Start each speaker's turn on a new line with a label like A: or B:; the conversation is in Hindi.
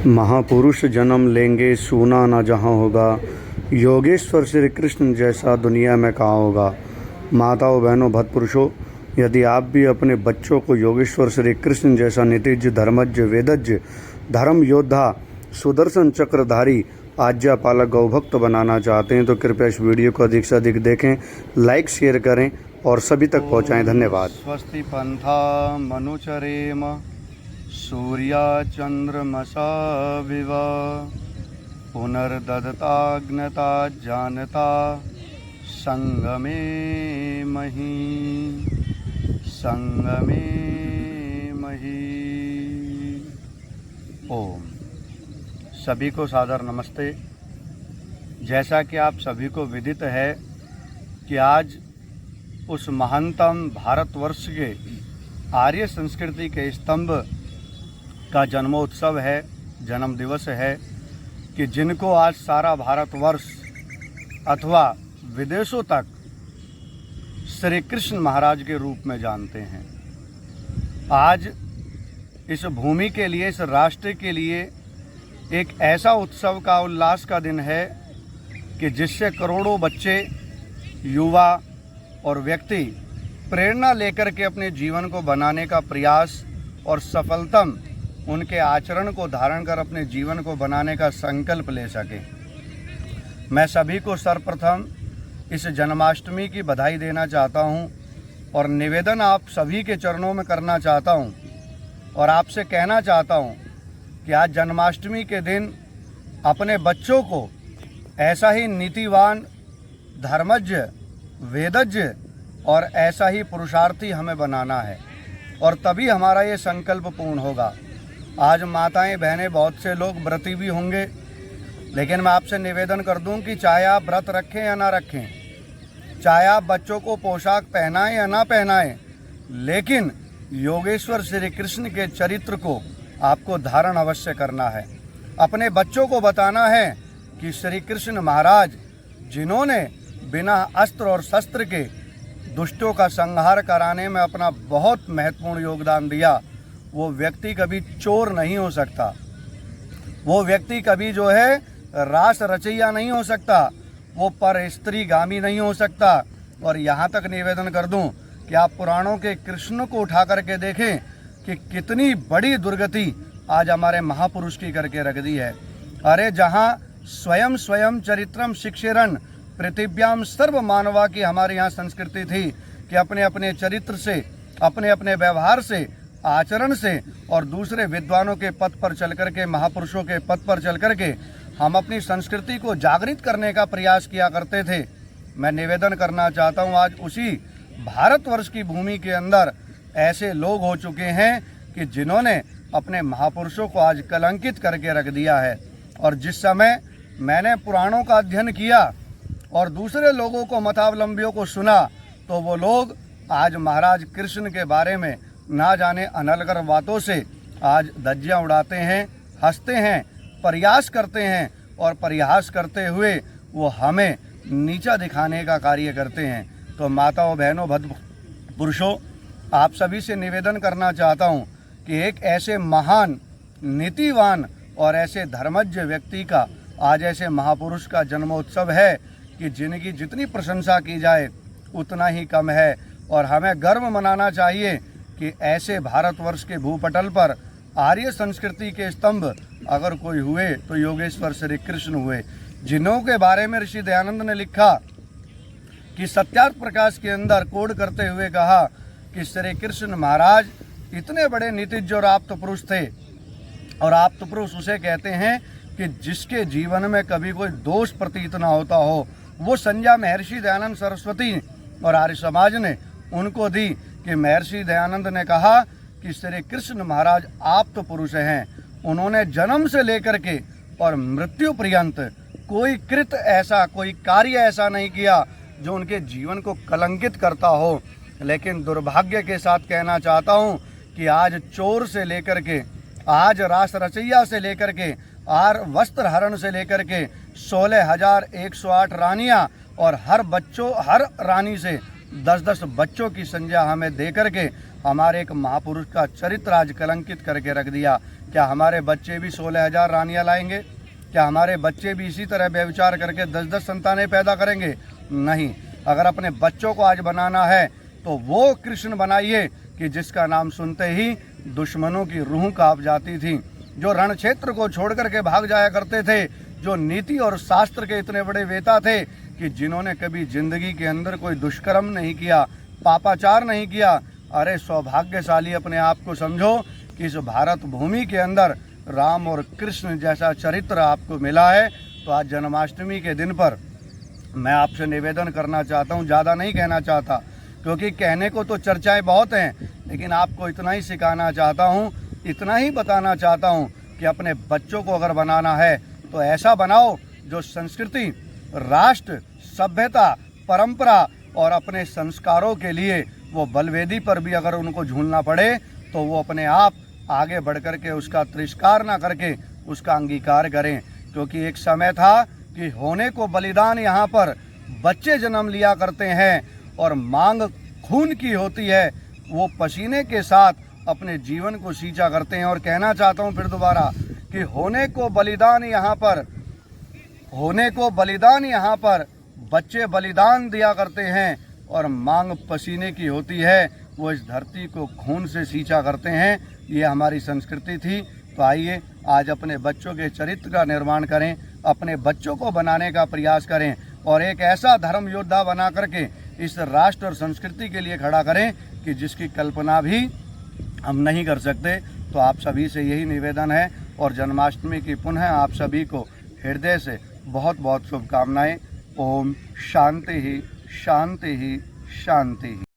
A: महापुरुष जन्म लेंगे सूना ना जहाँ होगा। योगेश्वर श्री कृष्ण जैसा दुनिया में कहाँ होगा। माताओं बहनों भक्त पुरुषों, यदि आप भी अपने बच्चों को योगेश्वर श्री कृष्ण जैसा नितिज धर्मज्ञ वेदज्ञ धर्म योद्धा सुदर्शन चक्रधारी आज्ञा पालक गौभक्त बनाना चाहते हैं तो कृपया इस वीडियो को अधिक से अधिक देखें, लाइक शेयर करें और सभी तक पहुंचाएं। धन्यवाद।
B: स्वस्ति पंथा मनुचरेम सूर्या चंद्रमसा विवा पुनर्दत्ताग्नता जानता संगमे मही। ओम। सभी को सादर नमस्ते। जैसा कि आप सभी को विदित है कि आज उस महानतम भारतवर्ष के आर्य संस्कृति के स्तंभ का जन्मोत्सव है, जन्म दिवस है, कि जिनको आज सारा भारतवर्ष अथवा विदेशों तक श्री कृष्ण महाराज के रूप में जानते हैं। आज इस भूमि के लिए, इस राष्ट्र के लिए एक ऐसा उत्सव का, उल्लास का दिन है कि जिससे करोड़ों बच्चे, युवा और व्यक्ति प्रेरणा लेकर के अपने जीवन को बनाने का प्रयास और सफलतम उनके आचरण को धारण कर अपने जीवन को बनाने का संकल्प ले सके। मैं सभी को सर्वप्रथम इस जन्माष्टमी की बधाई देना चाहता हूं और निवेदन आप सभी के चरणों में करना चाहता हूं और आपसे कहना चाहता हूं कि आज जन्माष्टमी के दिन अपने बच्चों को ऐसा ही नीतिवान, धर्मज्ञ, वेदज्ञ और ऐसा ही पुरुषार्थी हमें बनाना है और तभी हमारा ये संकल्प पूर्ण होगा। आज माताएं बहनें बहुत से लोग व्रती भी होंगे, लेकिन मैं आपसे निवेदन कर दूं कि चाहे आप व्रत रखें या ना रखें, चाहे आप बच्चों को पोशाक पहनाएं या ना पहनाएं, लेकिन योगेश्वर श्री कृष्ण के चरित्र को आपको धारण अवश्य करना है। अपने बच्चों को बताना है कि श्री कृष्ण महाराज, जिन्होंने बिना अस्त्र और शस्त्र के दुष्टों का संहार कराने में अपना बहुत महत्वपूर्ण योगदान दिया, वो व्यक्ति कभी चोर नहीं हो सकता, वो व्यक्ति कभी जो है रास रचैया नहीं हो सकता, वो पर स्त्रीगामी नहीं हो सकता। और यहाँ तक निवेदन कर दूं कि आप पुराणों के कृष्ण को उठा करके देखें कि कितनी बड़ी दुर्गति आज हमारे महापुरुष की करके रख दी है। अरे जहाँ स्वयं चरित्रम शिक्षेरन पृथिव्याम सर्व मानवा की हमारे यहाँ संस्कृति थी कि अपने अपने चरित्र से, अपने अपने व्यवहार से, आचरण से और दूसरे विद्वानों के पथ पर चल करके, महापुरुषों के पथ पर चल करके हम अपनी संस्कृति को जागृत करने का प्रयास किया करते थे। मैं निवेदन करना चाहता हूँ, आज उसी भारतवर्ष की भूमि के अंदर ऐसे लोग हो चुके हैं कि जिन्होंने अपने महापुरुषों को आज कलंकित करके रख दिया है। और जिस समय मैंने पुराणों का अध्ययन किया और दूसरे लोगों को, मतावलंबियों को सुना, तो वो लोग आज महाराज कृष्ण के बारे में ना जाने अनलगर बातों से आज धज्जियां उड़ाते हैं, हंसते हैं, प्रयास करते हैं और प्रयास करते हुए वो हमें नीचा दिखाने का कार्य करते हैं। तो माताओं बहनों भक्त पुरुषों, आप सभी से निवेदन करना चाहता हूँ कि एक ऐसे महान, नीतिवान और ऐसे धर्मज्ञ व्यक्ति का आज ऐसे महापुरुष का जन्मोत्सव है कि जिनकी जितनी प्रशंसा की जाए उतना ही कम है। और हमें गर्व मनाना चाहिए कि ऐसे भारतवर्ष के भूपटल पर आर्य संस्कृति के स्तंभ अगर कोई हुए तो योगेश्वर श्री कृष्ण हुए, जिन्हों के बारे में ऋषि दयानंद ने लिखा कि सत्यार्थ प्रकाश के अंदर कोड करते हुए कहा कि श्री कृष्ण महाराज इतने बड़े नीतिज्ञ और आप्त पुरुष थे। और आप्त पुरुष उसे कहते हैं कि जिसके जीवन में कभी कोई दोष प्रतीत न होता हो। वो संज्ञा महर्षि दयानंद सरस्वती और आर्य समाज ने उनको दी कि महर्षि दयानंद ने कहा कि श्री कृष्ण महाराज आप्त पुरुष हैं। उन्होंने जन्म से लेकर के और मृत्यु पर्यंत कोई कृत ऐसा, कोई कार्य ऐसा नहीं किया जो उनके जीवन को कलंकित करता हो। लेकिन दुर्भाग्य के साथ कहना चाहता हूँ कि आज चोर से लेकर के, आज रास रचैया से लेकर के, वस्त्र हरण से लेकर के 16,108 रानियाँ और हर रानी से 10-10 बच्चों की संज्ञा हमें दे करके हमारे एक महापुरुष का चरित्र आज कलंकित करके रख दिया। क्या हमारे बच्चे भी 16,000 रानियाँ लाएंगे? क्या हमारे बच्चे भी इसी तरह व्यभिचार करके 10-10 संतानें पैदा करेंगे? नहीं। अगर अपने बच्चों को आज बनाना है तो वो कृष्ण बनाइए कि जिसका नाम सुनते ही दुश्मनों की रूह कांप जाती थी, जो रण क्षेत्र को छोड़ करके भाग जाया करते थे, जो नीति और शास्त्र के इतने बड़े वेता थे कि जिन्होंने कभी जिंदगी के अंदर कोई दुष्कर्म नहीं किया, पापाचार नहीं किया। अरे सौभाग्यशाली अपने आप को समझो कि इस भारत भूमि के अंदर राम और कृष्ण जैसा चरित्र आपको मिला है। तो आज जन्माष्टमी के दिन पर मैं आपसे निवेदन करना चाहता हूँ, ज़्यादा नहीं कहना चाहता क्योंकि कहने को तो चर्चाएं बहुत हैं, लेकिन आपको इतना ही सिखाना चाहता हूँ, इतना ही बताना चाहता हूँ कि अपने बच्चों को अगर बनाना है तो ऐसा बनाओ जो संस्कृति, राष्ट्र, सभ्यता, परंपरा और अपने संस्कारों के लिए वो बलवेदी पर भी अगर उनको झूलना पड़े तो वो अपने आप आगे बढ़ कर के उसका तिरस्कार ना करके उसका अंगीकार करें। क्योंकि एक समय था कि होने को बलिदान यहाँ पर बच्चे जन्म लिया करते हैं और मांग खून की होती है, वो पसीने के साथ अपने जीवन को सींचा करते हैं। और कहना चाहता हूँ फिर दोबारा कि होने को बलिदान यहाँ पर बच्चे बलिदान दिया करते हैं और मांग पसीने की होती है, वो इस धरती को खून से सींचा करते हैं। ये हमारी संस्कृति थी। तो आइए आज अपने बच्चों के चरित्र का निर्माण करें, अपने बच्चों को बनाने का प्रयास करें और एक ऐसा धर्म योद्धा बना करके इस राष्ट्र और संस्कृति के लिए खड़ा करें कि जिसकी कल्पना भी हम नहीं कर सकते। तो आप सभी से यही निवेदन है और जन्माष्टमी की पुनः आप सभी को हृदय से बहुत बहुत शुभकामनाएं। ओम शांति ही शांति ही शांति ही।